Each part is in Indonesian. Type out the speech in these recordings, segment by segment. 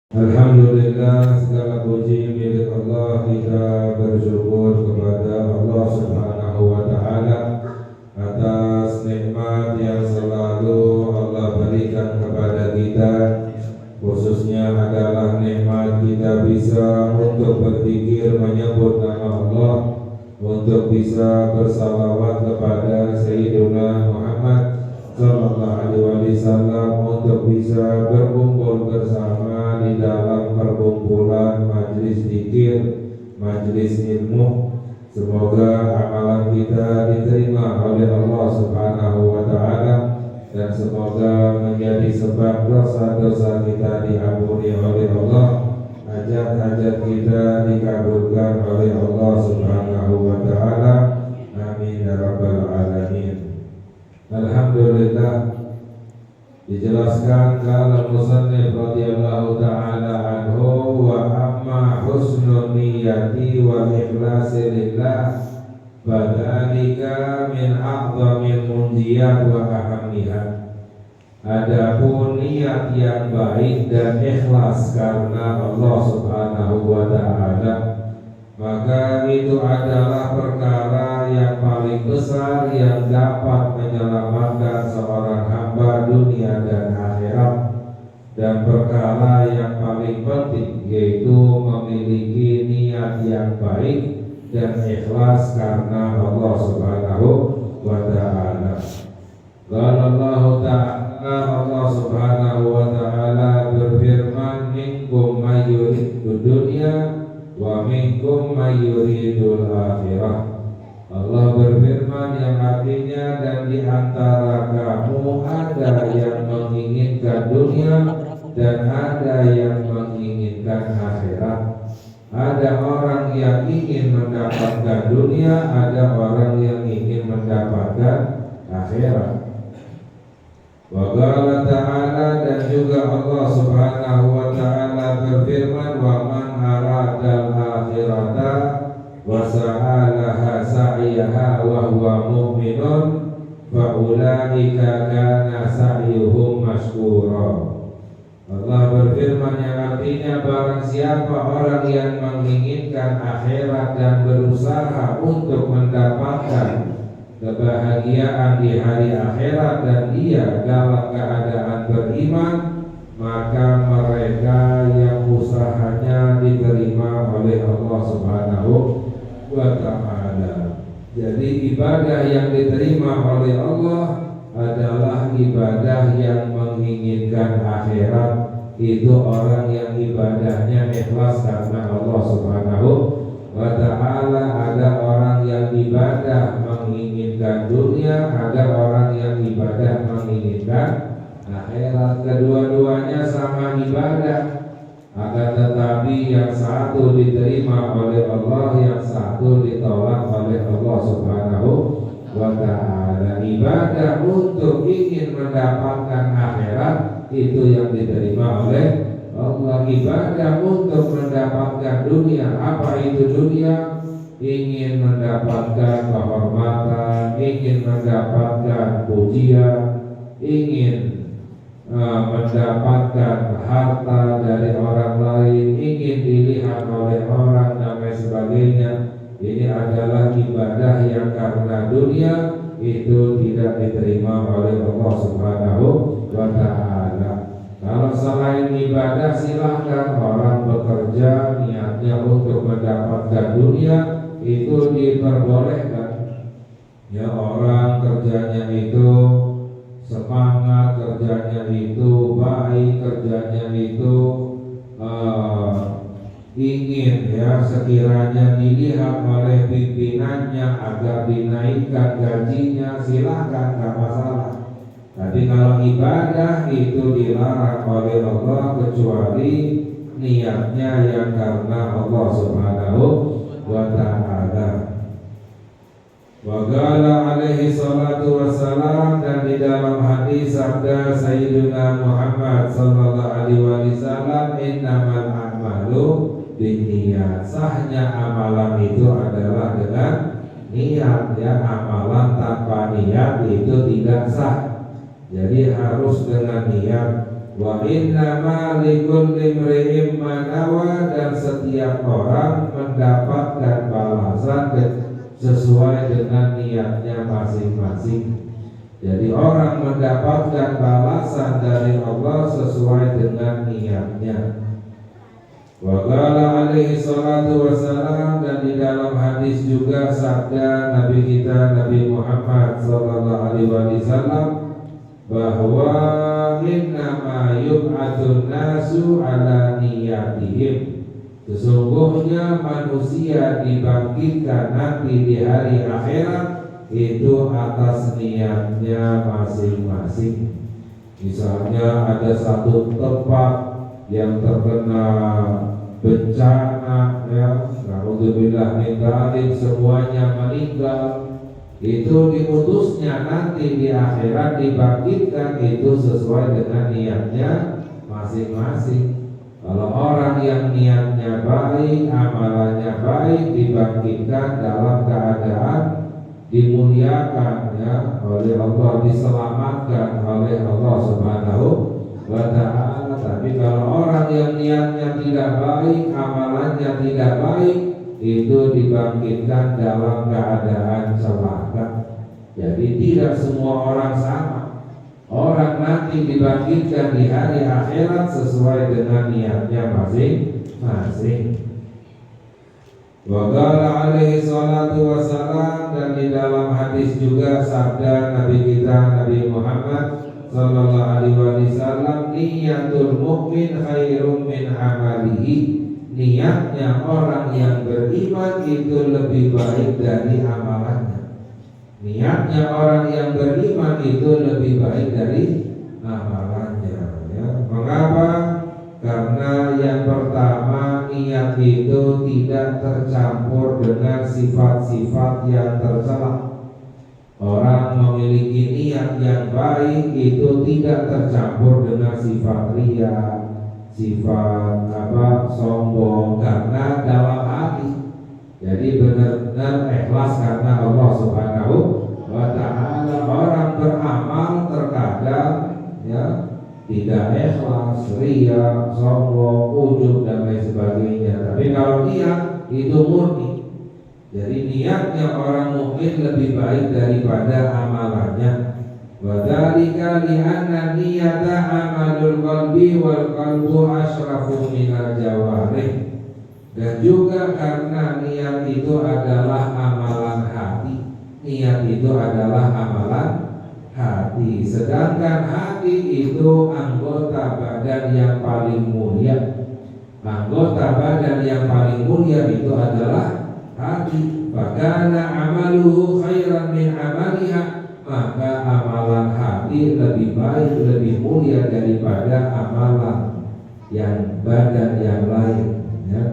Alhamdulillah, segala puji milik Allah. Kita bersyukur kepada Allah Subhanahu wa Ta'ala atas nikmat yang selalu Allah berikan kepada kita. Khususnya adalah nikmat kita bisa untuk berzikir menyebut nama Allah, untuk bisa bersalawat kepada Sayyidina Muhammad Sallallahu Alaihi Wasallam, untuk bisa berkumpul bersama di dalam perkumpulan majlis zikir, majlis ilmu. Semoga amalan kita diterima oleh Allah Subhanahu wa Ta'ala, dan semoga menjadi sebab dosa-dosa kita diampuni oleh Allah, hajat-hajat kita dikabulkan oleh Allah Subhanahu wa Ta'ala. Amin ya rabbal alamin. Alhamdulillah, dijelaskan kalau musannif radhiyallahu ta'ala anhu, wa amma husnul niyati wal ikhlasi lillah fadzalika min a'zamil munjiyat wa ahammiha. Adapun niat yang baik dan ikhlas karena Allah Subhanahu wa ta'ala, maka itu adalah perkara yang paling besar yang dapat menyelamatkan seorang hamba dunia dan akhirat, dan perkara yang paling penting yaitu memiliki niat yang baik dan ikhlas karena Allah Subhanahu wa ta'ala. Allah ta'ala, Allah Subhanahu wa ta'ala berfirman, minkum may yuridu dunya wa minkum may yuridul akhirah. Allah berfirman yang artinya, dan di antara kamu ada yang menginginkan dunia dan ada yang menginginkan akhirat. Ada orang yang ingin mendapatkan dunia, ada orang yang ingin mendapatkan akhirat. Wa qala ta'ala, dan juga Allah Subhanahu wa ta'ala berfirman, wa man aradal akhirata wa sa'alaha sa'yaha wa huwa mu'minun fa ulaika kana sa'yuhum mashkura. Allah berfirman yang artinya, barang siapa orang yang menginginkan akhirat dan berusaha untuk mendapatkan kebahagiaan di hari akhirat dan dia dalam keadaan beriman, maka mereka yang usahanya diterima oleh Allah Subhanahu wa ta'ala. Jadi ibadah yang diterima oleh Allah adalah ibadah yang menginginkan akhirat. Itu orang yang ibadahnya ikhlas karena Allah Subhanahu wa ta'ala. Ada orang yang ibadah menginginkan dunia, ada orang yang ibadah menginginkan akhirat. Kedua-duanya sama ibadah, akan tetapi yang satu diterima oleh Allah, yang satu ditolak oleh Allah Subhanahu wa ta'ala. Ibadah untuk ingin mendapatkan akhirat itu yang diterima oleh Allah. Ibadah untuk mendapatkan dunia, apa itu dunia? Ingin mendapatkan kehormatan, ingin mendapatkan pujian, ingin mendapatkan harta dari orang lain, ingin dilihat oleh orang dan lain sebagainya. Ini adalah ibadah yang karena dunia, itu tidak diterima oleh Allah Subhanahu wa ta'ala. Kalau selain ibadah, silahkan orang bekerja niatnya untuk mendapatkan dunia, itu diperbolehkan. Ya, orang kerjanya itu semangat, kerjanya itu baik, kerjanya itu ingin ya sekiranya dilihat oleh pimpinannya agar dinaikkan gajinya, silahkan, gak masalah. Tapi kalau ibadah itu dilarang oleh Allah, kecuali niatnya yang karena Allah Subhanahu wa ta'ala. Wa qala alaihi salatu wassalam, dan di dalam hadis sabda Sayyidina Muhammad sallallahu alaihi wasallam, innamal a'malu binniyat. Sahnya amalan itu adalah dengan niat, ya. Amalan tanpa niat itu tidak sah. Jadi harus dengan niat. Wa innama likulli imri'in ma nawa, dan setiap orang mendapatkan balasan sesuai dengan niatnya masing-masing. Jadi orang mendapatkan balasan dari Allah sesuai dengan niatnya. Wa qala alaihi salatu wassalam, dan di dalam hadis juga sabda Nabi kita Nabi Muhammad sallallahu alaihi wasallam bahwa innama yub'atsun nasu ala niyatihim, sesungguhnya manusia dibangkitkan nanti di hari akhirat itu atas niatnya masing-masing. Misalnya ada satu tempat yang terkena bencana, ya, naudzubillah min dzalik, semuanya meninggal, itu diutusnya nanti di akhirat dibangkitkan itu sesuai dengan niatnya masing-masing. Kalau orang yang niatnya baik, amalannya baik, dibangkitkan dalam keadaan dimuliakan, ya, oleh Allah, diselamatkan oleh Allah Subhanahu wa ta'ala. Tapi kalau orang yang niatnya tidak baik, amalannya tidak baik, itu dibangkitkan dalam keadaan celaka. Jadi tidak semua orang sama. Orang nanti dibangkitkan di hari akhirat sesuai dengan niatnya masing-masing. Wa qala alaihi salatu wassalam, dan di dalam hadis juga sabda Nabi kita Nabi Muhammad sallallahu alaihi wasallam, niyatul mukmin khairum min amalihi, niatnya orang yang beriman itu lebih baik dari amalannya. Niatnya orang yang beriman itu lebih baik dari amalannya, ya. Mengapa? Karena yang pertama, niat itu tidak tercampur dengan sifat-sifat yang tercela. Orang memiliki niat yang baik itu tidak tercampur dengan sifat ria, sifat sombong, karena dalam hati. Jadi benar-benar ikhlas karena Allah Subhanahu wa ta'ala. Orang beramal terkadang, ya, tidak ikhlas, ria, sombong, ujub dan lain sebagainya. Tapi kalau niat itu murni. Jadi niatnya orang mukmin lebih baik daripada amalannya. Wa dzalika li'anna niyata amalul qalbi wal qalbu asyrafu minal jawarih. Dan juga karena niat itu adalah amalan hati. Niat itu adalah amalan hati. Sedangkan hati itu anggota badan yang paling mulia. Anggota badan yang paling mulia itu adalah hati. Fakana amaluhu khairan min amaliha, maka amalan hati lebih baik, lebih mulia daripada amalan yang badan yang lain, ya.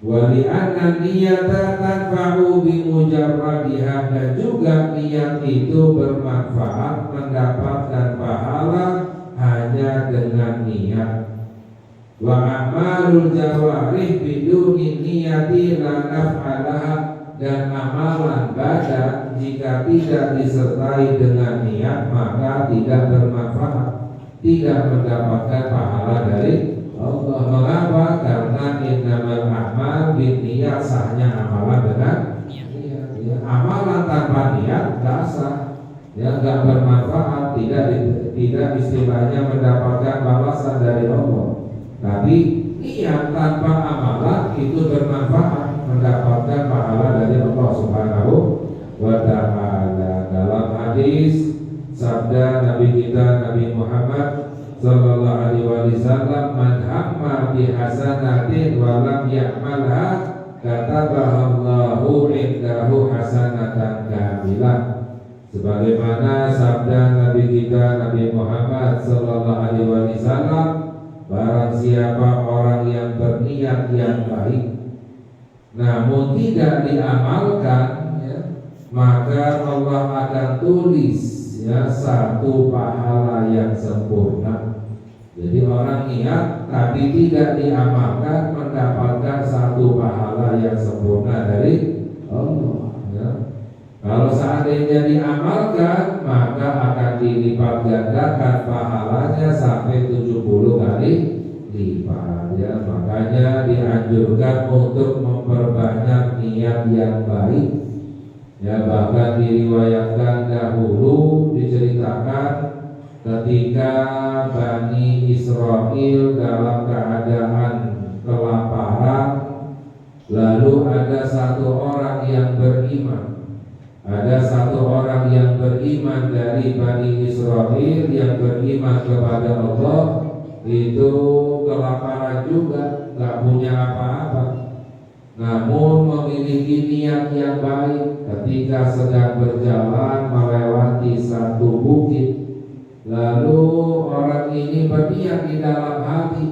Wa li'anna niyata tanfa'u bimujarradiha, dan juga niat itu bermanfaat, mendapatkan pahala hanya dengan niat. Wa amalul jawarih biduni niyati la naf'alaha, dan amalan badan jika tidak disertai dengan niat maka tidak bermanfaat, tidak mendapatkan pahala dari Allah. Mengapa? Karena innamal a'mal binniyat, sahnya amalan dengan niat. Ya, amalan tanpa niat tidak sah, ya, tidak bermanfaat, tidak istilahnya mendapatkan balasan dari Allah. Tapi niat tanpa amalan itu bermanfaat, mendapatkan pahala dari Allah Subhanahu wa ta'ala. Dalam hadis sabda Nabi kita Nabi Muhammad sallallahu alaihi wasallam, man hamma bi hasanatin wa lam ya'malha katabaha Allahu indahu hasanatan kamilah. Sebagaimana sabda Nabi kita Nabi Muhammad sallallahu alaihi wasallam, barang siapa orang yang berniat yang baik namun tidak diamalkan, ya, maka Allah akan tulis, ya, satu pahala yang sempurna. Jadi orang niat tapi tidak diamalkan mendapatkan satu pahala yang sempurna dari Allah, ya. Kalau seandainya diamalkan, maka akan dilipat gandakan pahalanya sampai 70 kali lipat. Ya, makanya dianjurkan untuk memperbanyak niat yang baik. Ya, bahkan diriwayatkan dahulu diceritakan ketika Bani Israel dalam keadaan kelaparan, lalu ada satu orang yang beriman. Ada satu orang yang beriman dari Bani Israel yang beriman kepada Allah, itu kelaparan juga, gak punya apa-apa, namun memiliki niat yang baik. Ketika sedang berjalan melewati satu bukit, lalu orang ini berniat di dalam hati,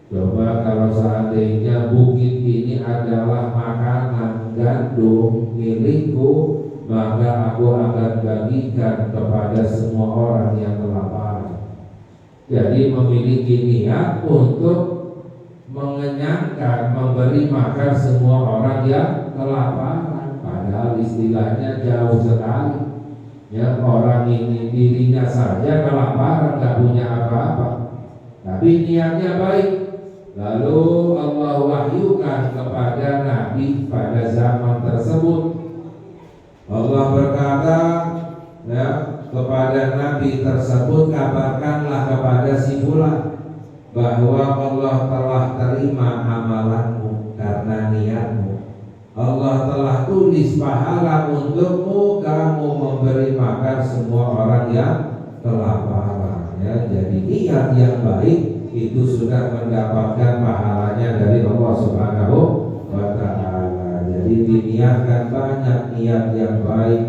coba kalau seandainya bukit ini adalah makanan gandum milikku, maka aku akan bagikan kepada semua orang yang kelaparan. Jadi memiliki niat untuk mengenyangkan, memberi makan semua orang yang kelaparan. Padahal istilahnya jauh sekali. Ya, orang ini dirinya saja kelaparan, gak punya apa-apa, tapi niatnya baik. Lalu Allah wahyukan kepada Nabi pada zaman tersebut. Allah berkata, ya, kepada Nabi tersebut, kabarkanlah kepada si fulan bahwa Allah telah terima amalanmu karena niatmu. Allah telah tulis pahala untukmu, kamu memberi makan semua orang yang kelaparan. Ya, jadi niat yang baik itu sudah mendapatkan pahalanya dari Allah Subhanahu wa Ta'ala. Jadi diniatkan banyak niat yang baik,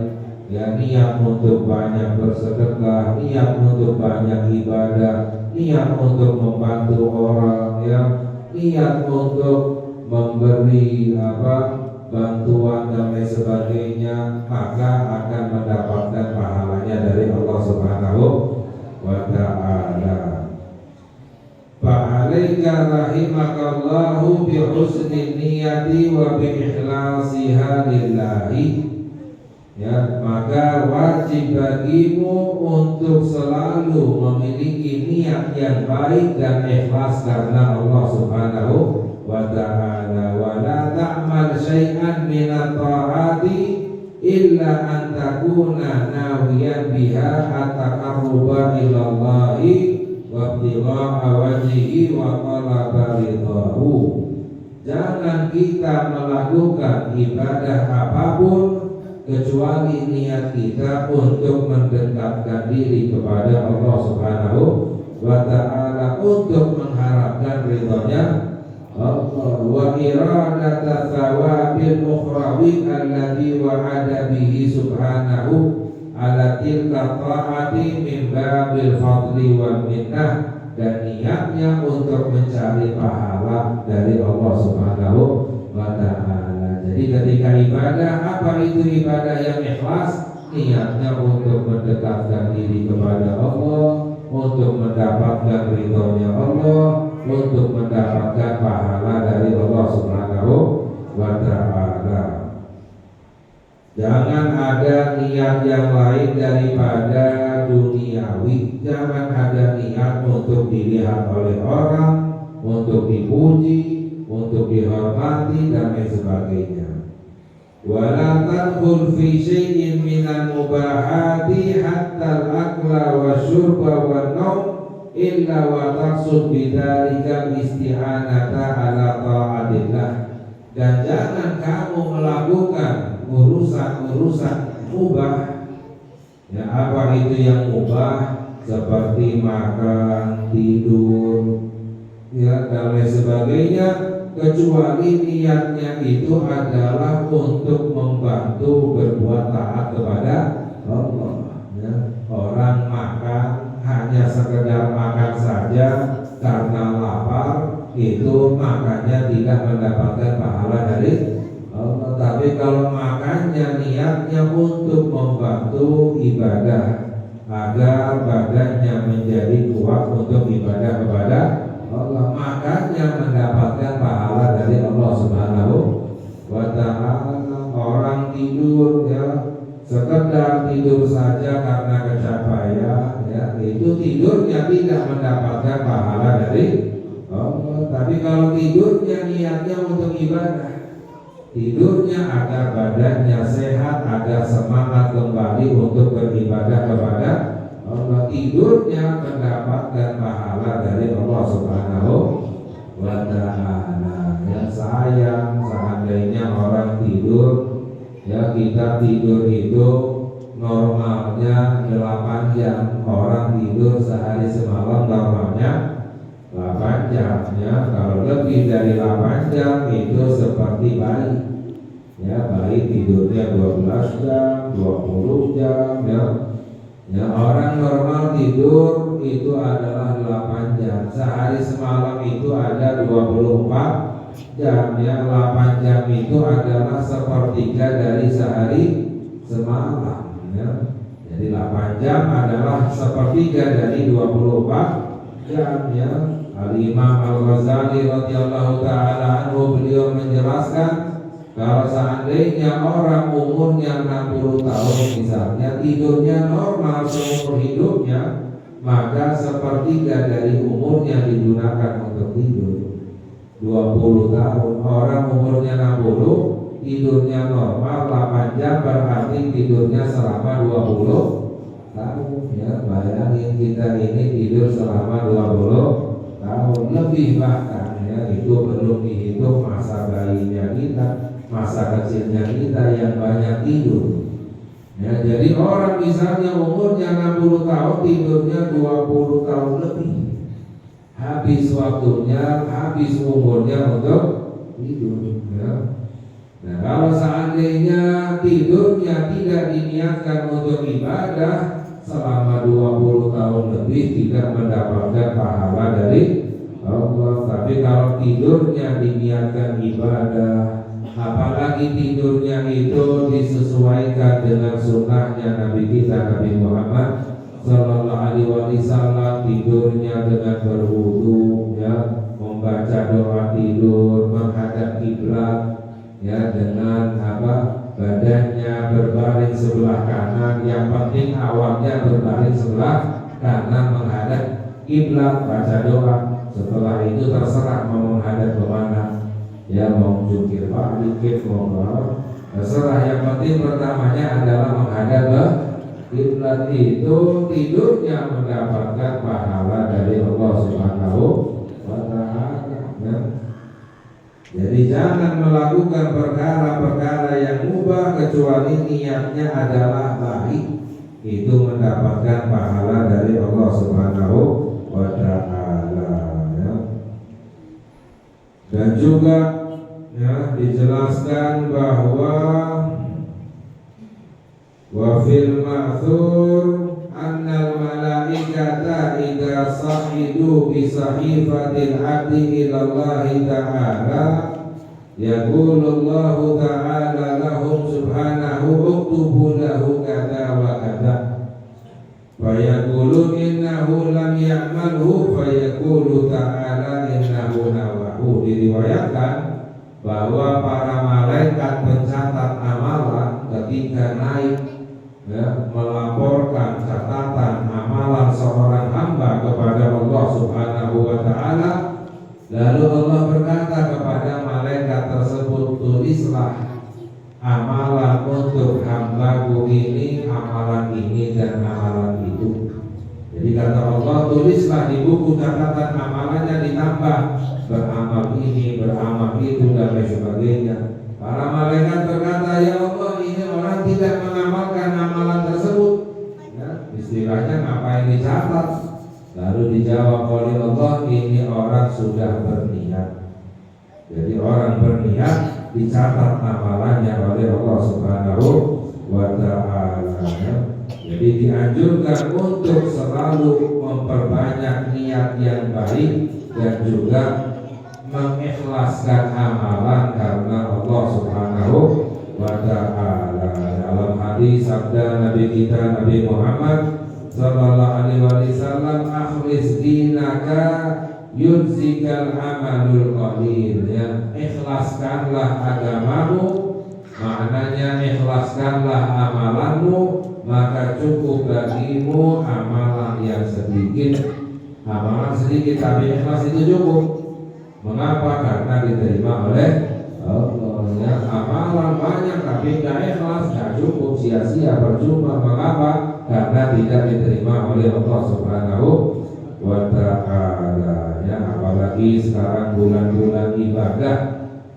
ya, niat untuk banyak bersedekah, niat untuk banyak ibadah, niat untuk membantu orang, ya, niat untuk memberi bantuan dan lain sebagainya, maka akan mendapatkan pahalanya dari Allah Subhanahu wa Ta'ala. Fa'alaika rahimakallahu bi husni niyati wa bi ikhlasiha lillahi. Ya, maka wajib bagimu untuk selalu memiliki niat yang baik dan ikhlas karena Allah Subhanahu wa Ta'ala. Wa la ta'mal syai'an min at-ta'ati illa an takuna nawiyan biha at-taqarruba ila Allahi wa ibtigha'a wajhihi wa talaba ridhahu. Jangan kita melakukan ibadah apapun kecuali niat kita untuk mendekatkan diri kepada Allah Subhanahu wa Ta'ala, untuk mengharapkan ridhonya Allah, wa iradata thawabil ukhrawi alladhi wa'ada bihi subhanahu ala tilka ta'ati min babil fadli wal minnah, dan niatnya untuk mencari pahala dari Allah Subhanahu wa Ta'ala. Jadi ketika ibadah, apa itu ibadah yang ikhlas? Niatnya untuk mendekatkan diri kepada Allah, untuk mendapatkan ridhonya Allah, untuk mendapatkan pahala dari Allah Subhanahu wa Ta'ala. Jangan ada niat yang lain daripada duniawi. Jangan ada niat untuk dilihat oleh orang, untuk dipuji, untuk dihormati dan lain sebagainya. Wala tadkhul fi syai'in minal mubahati hatta al-akla wa syurba wa naum illa wa taqsud bidzalika isti'anata ala ta'atillah. Dan jangan kamu melakukan urusan-urusan mubah. Ya, apa itu yang mubah? Seperti makan, tidur, ya, dan lain sebagainya, kecuali niatnya itu adalah untuk membantu berbuat taat kepada Allah. Ya, orang makan hanya sekedar makan saja karena lapar, itu makannya tidak mendapatkan pahala dari Allah. Tapi kalau makannya niatnya untuk membantu ibadah agar badannya menjadi kuat untuk ibadah kepada Allah, makannya mendapatkan pahala dari Allah Subhanahu wa Ta'ala. Orang tidur, ya, saja karena kecapaian, ya, itu tidurnya tidak mendapatkan pahala dari Allah. Tapi kalau tidurnya niatnya untuk ibadah, tidurnya agar badannya sehat, agar semangat kembali untuk beribadah kepada Allah, tidurnya mendapatkan pahala dari Allah Subhanahu wa Ta'ala. Yang sayang seandainya orang tidur, ya, kita tidur itu normalnya 8 jam, orang tidur sehari semalam normalnya 8 jam, ya. Kalau lebih dari 8 jam itu seperti bayi, ya, bayi tidurnya 12 jam, 20 jam, ya. Ya, orang normal tidur itu adalah 8 jam. Sehari semalam itu ada 24 jam, ya. 8 jam itu adalah sepertiga dari sehari semalam, ya. Jadi 8 jam adalah sepertiga dari 24 jam, ya. Al-Imam Al-Ghazali radhiyallahu ta'ala anhu, beliau menjelaskan kalau seandainya orang umurnya 60 tahun misalnya, tidurnya normal seumur hidupnya, maka sepertiga dari umurnya digunakan untuk tidur. 20 tahun, orang umurnya 60, tidurnya normal 8 jam, berarti tidurnya selama 20 tahun, ya. Bayangin kita ini tidur selama 20 tahun lebih, bahkan, ya, itu belum dihitung masa bayinya kita, masa kecilnya kita yang banyak tidur, ya. Jadi orang misalnya umurnya 60 tahun, tidurnya 20 tahun lebih, habis waktunya, habis umurnya untuk tidur, ya. Nah, kalau seandainya tidurnya tidak diniatkan untuk ibadah, selama 20 tahun lebih tidak mendapatkan pahala dari Allah. Tapi kalau tidurnya diniatkan ibadah, apalagi tidurnya itu disesuaikan dengan sunnahnya Nabi kita, Nabi Muhammad Sallallahu Alaihi Wasallam, tidurnya dengan berwudu, ya, membaca doa tidur, menghadap kiblat, ya, dengan badannya berbaring sebelah kanan. Yang penting awalnya berbaring sebelah kanan menghadap kiblat, baca doa. Setelah itu terserah mau menghadap ke mana, ya, mau jungkir balik, mau terserah. Yang penting pertamanya adalah menghadap ke kiblat. Itu tidurnya mendapatkan pahala dari Allah Subhanahu wa Ta'ala, ya. Jadi jangan melakukan perkara-perkara yang mubah kecuali niatnya adalah baik, itu mendapatkan pahala dari Allah Subhanahu wa Ta'ala, ya. Dan juga, ya, dijelaskan bahwa wa fil ma'thur annal malaikata idza sahidu bi sahifatil abdi ila Allah ta'ala yaqulullahu ta'ala lahum subhanahu uktubu lahu kada wa kada fayaqulu innahu lam ya'malhu fayaqulu ta'ala innahu nawahu. Diriwayatkan bahwa para malaikat pencatat amalan ketika naik, ya, melaporkan catatan amalan seorang hamba kepada Allah Subhanahu wa Ta'ala, lalu Allah berkata kepada malaikat tersebut, tulislah amalan untuk hambaku ini, amalan ini dan amalan itu. Jadi kata Allah, tulislah di buku catatan amalannya, ditambah beramal ini, beramal itu dan lain sebagainya. Para malaikat berkata, ya Allah, ini orang tidak mengamalkan amalan tersebut, ya, istilahnya ngapain dicatat? Lalu dijawab oleh Allah, ini orang sudah berniat. Jadi orang berniat dicatat amalannya oleh Allah Subhanahu wa Ta'ala, ya. Jadi dianjurkan untuk selalu memperbanyak niat yang baik dan juga mengikhlaskan amalan karena Allah Subhanahu wa Ta'ala. Dalam hadis sabda Nabi kita Nabi Muhammad sallallahu alaihi wasallam, akhlis dinaka yujzikal amalul qalil, ya, ikhlaskanlah agamamu, maknanya ikhlaskanlah amalanmu, maka cukup bagimu amalan yang sedikit. Amalan sedikit tapi ikhlas itu cukup. Mengapa? Karena diterima oleh Allah. Ya, amalan banyak tapi tidak ikhlas, tidak cukup, sia-sia, percuma. Mengapa? Karena tidak diterima oleh Allah Subhanahu wa Ta'ala. Ya, apalagi sekarang bulan-bulan ibadah,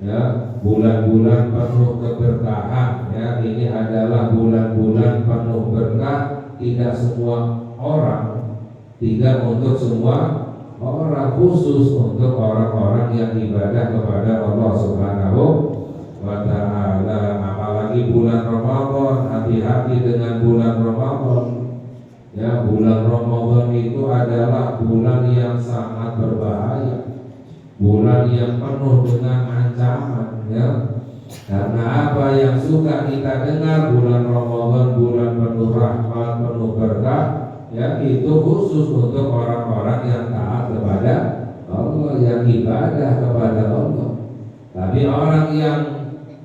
ya, bulan-bulan penuh keberkahan. Ya, ini adalah bulan-bulan penuh berkah. Tidak semua orang, tidak untuk semua orang, khusus untuk orang-orang yang ibadah kepada Allah Subhanahu wa Ta'ala. Apalagi bulan Ramadan, hati-hati dengan bulan Ramadan. Ya, bulan Ramadan itu adalah bulan yang sangat berbahaya, bulan yang penuh dengan ancaman. Ya, karena apa yang suka kita dengar, bulan Ramadan bulan penuh rahmat, penuh berkah. Ya, itu khusus untuk orang-orang yang taat kepada Allah, yang ibadah kepada Allah. Tapi orang yang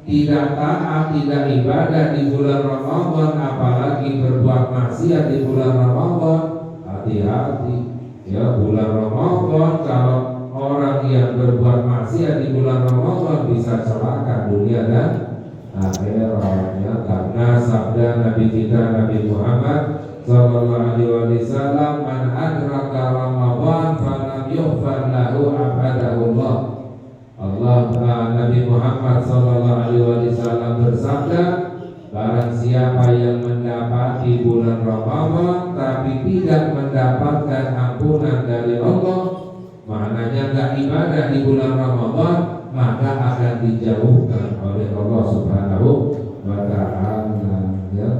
tidak taat, tidak ibadah di bulan Ramadan, apalagi berbuat maksiat di bulan Ramadan, hati-hati. Ya, bulan Ramadan, kalau orang yang berbuat maksiat di bulan Ramadan bisa celaka dunia dan akhirat. Ya, karena sabda Nabi kita Nabi Muhammad sallallahu alaihi wasallam, man adraka Ramadan falam yughfar lahu abadahullah. Nabi Muhammad sallallahu alaihi wasallam bersabda, barang siapa yang mendapati bulan Ramadan tapi tidak mendapatkan ampunan dari Allah, maknanya enggak ibadah di bulan Ramadan, maka akan dijauhkan oleh Allah Subhanahu wa Ta'ala. Ya.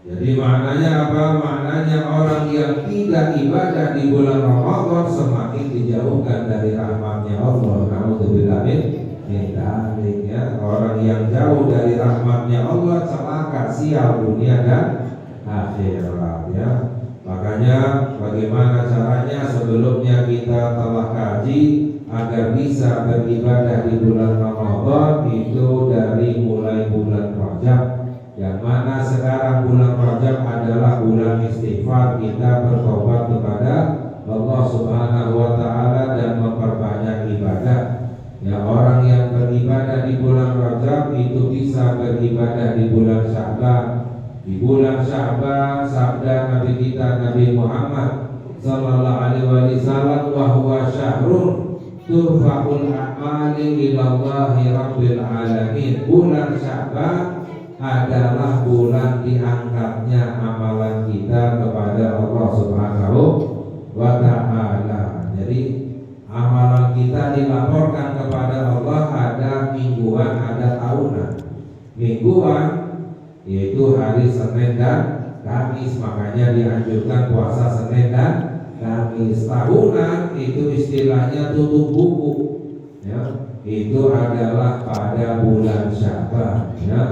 Jadi maknanya apa? Maknanya orang yang tidak ibadah di bulan Ramadan semakin dijauhkan dari rahmatnya Allah. Naudzubillah min dzalik. Ya, orang yang jauh dari rahmatnya Allah celaka, sial dunia dan akhirat. Ya, makanya bagaimana caranya? Sebelumnya kita telah kaji agar bisa beribadah di bulan Ramadan itu dari mulai bulan Rajab. Yang mana sekarang bulan Rajab adalah bulan istighfar, kita bertobat kepada Allah Subhanahu wa Ta'ala dan memperbanyak ibadah. Ya, orang yang beribadah di bulan Rajab itu bisa beribadah di bulan Sya'ban. Di bulan Sya'ban sabda Nabi kita Nabi Muhammad sallallahu alaihi wasallam, wa huwa syahrun turfa'ul a'mali ila Allahi rabbil alamin. Bulan Sya'ban adalah bulan diangkatnya amalan kita kepada Allah Subhanahu wa Ta'ala. Jadi amalan kita dilaporkan kepada Allah, ada mingguan, ada tahunan. Mingguan yaitu hari Senin dan Kamis, makanya dianjurkan puasa Senin dan Kamis. Tahunan itu istilahnya tutup buku. Ya, itu adalah pada bulan Sya'ban. Ya.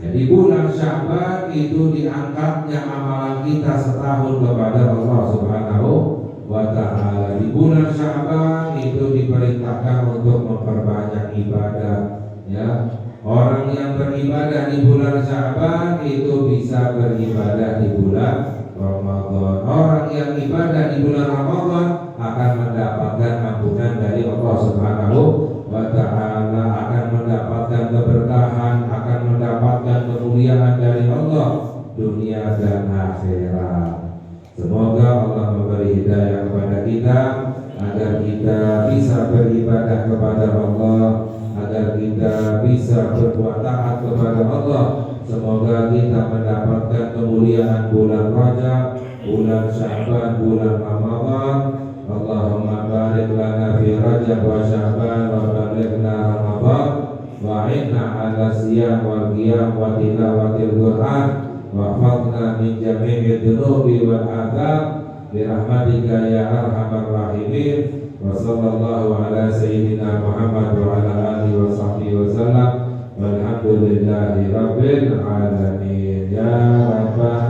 Jadi bulan Sya'ban itu diangkatnya amalan kita setahun kepada Allah Subhanahu wa Ta'ala. Di bulan Sya'ban itu diperintahkan untuk memperbanyak ibadah. Ya, orang yang beribadah di bulan Sya'ban itu bisa beribadah di bulan Ramadan. Orang yang ibadah di bulan Ramadan akan mendapatkan ampunan dari Allah Subhanahu wa Ta'ala, akan mendapatkan keberkahan, akan mendapatkan kemuliaan dari Allah dunia dan akhirat. Semoga Allah memberi hidayah kepada kita agar kita bisa beribadah kepada Allah, agar kita bisa berbuat taat kepada Allah. Semoga kita mendapatkan kemuliaan bulan Rajab, bulan Sya'ban, bulan Ramadan. Allahumma barik lana fi Rajab wa Sya'ban wa balighna Ramadan wa inna ala siyam wal qiyam wa tilawatil Qur'an wa hafadna min jami'i dhunubi wal adab bi rahmatika ya arhamar rahimin. Wa sallallahu ala sayyidina Muhammad wa ala alihi wa sahbihi wa sallam walhamdulillahi rabbil alamin. Ya Rabbana